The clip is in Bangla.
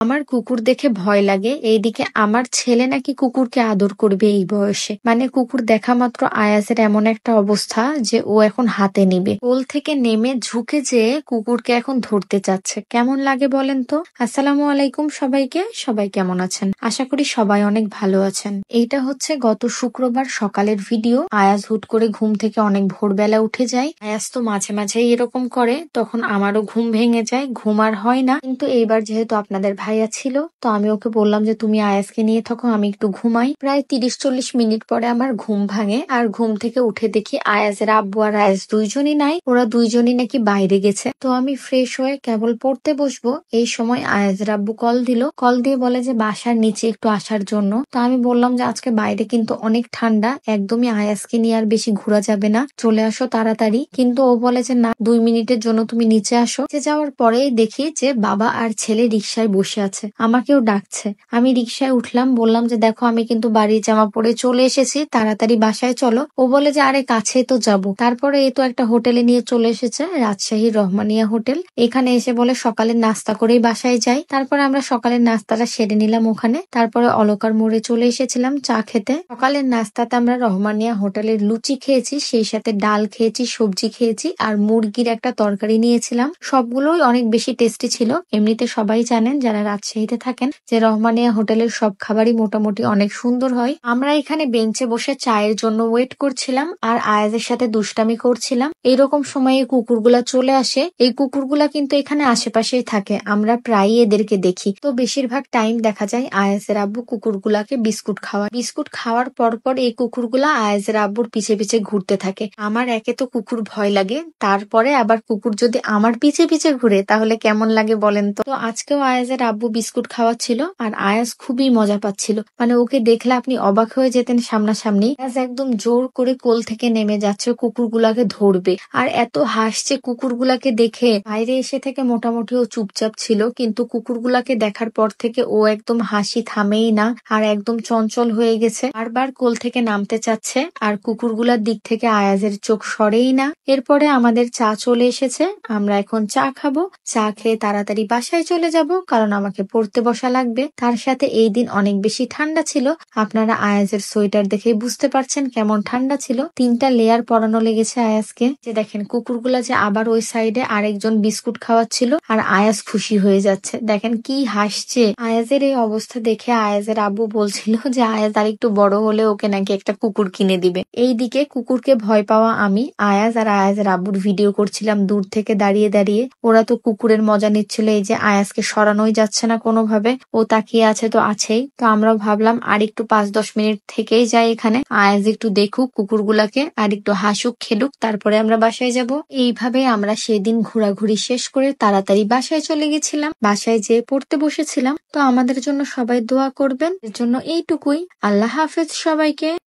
আমার কুকুর দেখে ভয় লাগে, এইদিকে আমার ছেলে নাকি কুকুরকে আদর করবে এই বয়সে। মানে কুকুর দেখা মাত্র আয়াজের এমন একটা অবস্থা যে ও এখন হাতে নিবে, কোল থেকে নেমে ঝুঁকে যেয়ে কুকুরকে এখন ধরতে চাচ্ছে। কেমন লাগে বলেন তো? আসসালামু আলাইকুম সবাইকে, সবাই কেমন আছেন? আশা করি সবাই অনেক ভালো আছেন। এইটা হচ্ছে গত শুক্রবার সকালের ভিডিও। আয়াজ হুট করে ঘুম থেকে অনেক ভোরবেলা উঠে যায়। আয়াজ তো মাঝে মাঝেই এরকম করে, তখন আমারও ঘুম ভেঙে যায়, ঘুম আর হয় না। কিন্তু এইবার যেহেতু আপনাদের ভাইয়া ছিল, তো আমি ওকে বললাম যে তুমি আয়াজকে নিয়ে থাকো, আমি একটু ঘুমাই। প্রায় 30-40 মিনিট পরে আমার ঘুম ভাঙে, আর ঘুম থেকে উঠে দেখি আয়াজের আব্বু আর আয়াজ দুইজনই নাই। ওরা দুইজনই নাকি বাইরে গেছে। তো আমি ফ্রেশ হয়ে কেবল পড়তে বসবো, এই সময় আয়াজের আব্বু কল দিল। কল দিয়ে বলে যে বাসার নিচে একটু আসার জন্য। তো আমি বললাম যে আজকে বাইরে কিন্তু অনেক ঠান্ডা, একদমই আয়াজকে নিয়ে আর বেশি ঘোরা যাবে না, চলে আসো তাড়াতাড়ি। কিন্তু ও বলে যে না, 2 মিনিটের জন্য তুমি নিচে আসো। যাওয়ার পরেই দেখি যে বাবা আর ছেলে রিক্সায় বসে আছে, আমাকেও ডাকছে। আমি রিক্সায় উঠলাম, বললাম যে দেখো আমি কিন্তু বাড়ির জামা পরে চলে এসেছি, তাড়াতাড়ি বাসায় চলো। ও বলে যে আরে কাছেই তো যাবো। তারপরে এই তো একটা হোটেলে নিয়ে চলে এসেছে, রাজশাহী রহমানিয়া হোটেল। এখানে এসে বলে সকালের নাস্তা করেই বাসায় যাই। তারপরে আমরা সকালের নাস্তাটা সেরে নিলাম ওখানে। তারপরে অলকার মোড়ে চলে এসেছিলাম চা খেতে। সকালের নাস্তাতে আমরা রহমানিয়া হোটেলের লুচি খেয়েছি, সেই সাথে ডাল খেয়েছি, সবজি খেয়েছি, আর মুরগির একটা তরকারি নিয়েছিলাম। সবগুলোই অনেক বেশি টেস্টি ছিল। এমনিতে সবাই জানেন যারা রাজশাহীতে থাকেন যে রহমানিয়া হোটেলের সব খাবারই মোটামুটি অনেক সুন্দর হয়। আমরা এখানে বেঞ্চে বসে চায়ের জন্য ওয়েট করছিলাম আর আয়াজের সাথে দুষ্টামি করছিলাম। এইরকম সময়ে কুকুরগুলা চলে আসে। এই কুকুরগুলা কিন্তু এখানে আশেপাশেই থাকে, আমরা প্রায়ই এদেরকে দেখি। তো বেশিরভাগ টাইম দেখা যায় আয়াজের আব্বু কুকুরগুলাকে বিস্কুট খাওয়ায়। বিস্কুট খাওয়ার পর এই কুকুরগুলা আয়াজের আব্বুর পিছে পিছে ঘুরতে থাকে। আমার একে তো কুকুর ভয় লাগে, তারপরে আবার কুকুর যদি আমার পিছে পিছে ঘুরে তাহলে কেমন লাগে বলেন তো? তো আজকেও আয়াজের আব্বু বিস্কুট খাওয়াচ্ছিল আর আয়াজ খুবই মজা পাচ্ছিল। মানে ওকে দেখলে আপনি অবাক হয়ে যেতেন সামনাসামনি। আয়াজ একদম জোর করে কোল থেকে নেমে যাচ্ছে কুকুরগুলাকে ধরবে, আর এত হাসছে কুকুরগুলাকে দেখে। বাইরে এসে থেকে মোটামুটি ও চুপচাপ ছিল, কিন্তু কুকুরগুলাকে দেখার পর থেকে ও একদম হাসি থামেই না, আর একদম চঞ্চল হয়ে গেছে। বারবার কোল থেকে নামতে চাচ্ছে, আর কুকুরগুলার দিক থেকে আয়াজের চোখ সরেই না। এরপরে আমাদের চা চলে এসেছে, আমরা এখন চা খাবো। চা খেয়ে তাড়াতাড়ি বাসায় চলে যাব, কারণ আমাকে পড়তে বসা লাগবে। তার সাথে এই দিন অনেক বেশি ঠান্ডা ছিল, আপনারা আয়াজের সোয়েটার দেখে বুঝতে পারছেন কেমন ঠান্ডা ছিল। 3টা লেয়ার পরানো লেগেছে আয়াজকে। যে দেখেন কুকুরগুলা যে আবার ওই সাইডে আরেকজন বিস্কুট খাওয়াচ্ছিল, আর আয়াজ খুশি হয়ে যাচ্ছে, দেখেন কি হাসছে। আয়াজের এই অবস্থা দেখে আয়াজের আব্বু বলছিল যে আয়াজ আর একটু বড় হলে ওকে নাকি একটা কুকুর কিনে দিবে। এইদিকে কুকুরকে ভয় পাওয়া আমি, আয়াজ আর আয়াজের আব্বুর ভিডিও করছিলাম দূর থেকে দাঁড়িয়ে দাঁড়িয়ে। ওরা তো কুকুরের মজা নিচ্ছিল, এই যে আয়াজকে সরানোই যাচ্ছে না কোনোভাবে, ও তাকিয়ে আছে তো আছেই। তো আমরাও ভাবলাম আর একটু 5-10 মিনিট থেকেই যাই এখানে, আয়াজ একটু দেখুক কুকুরগুলাকে, আর একটু হাসুক খেলুক, তারপরে আমরা বাসায় যাব। এইভাবে আমরা সেদিন ঘোরাঘুরি শেষ করে তাড়াতাড়ি বাসায় চলে গেছিলাম। বাসায় যেয়ে পড়তে বসেছিলাম। তো আমাদের জন্য সবাই দোয়া করবেন, এর জন্য এইটুকুই। আল্লাহ হাফেজ সবাইকে।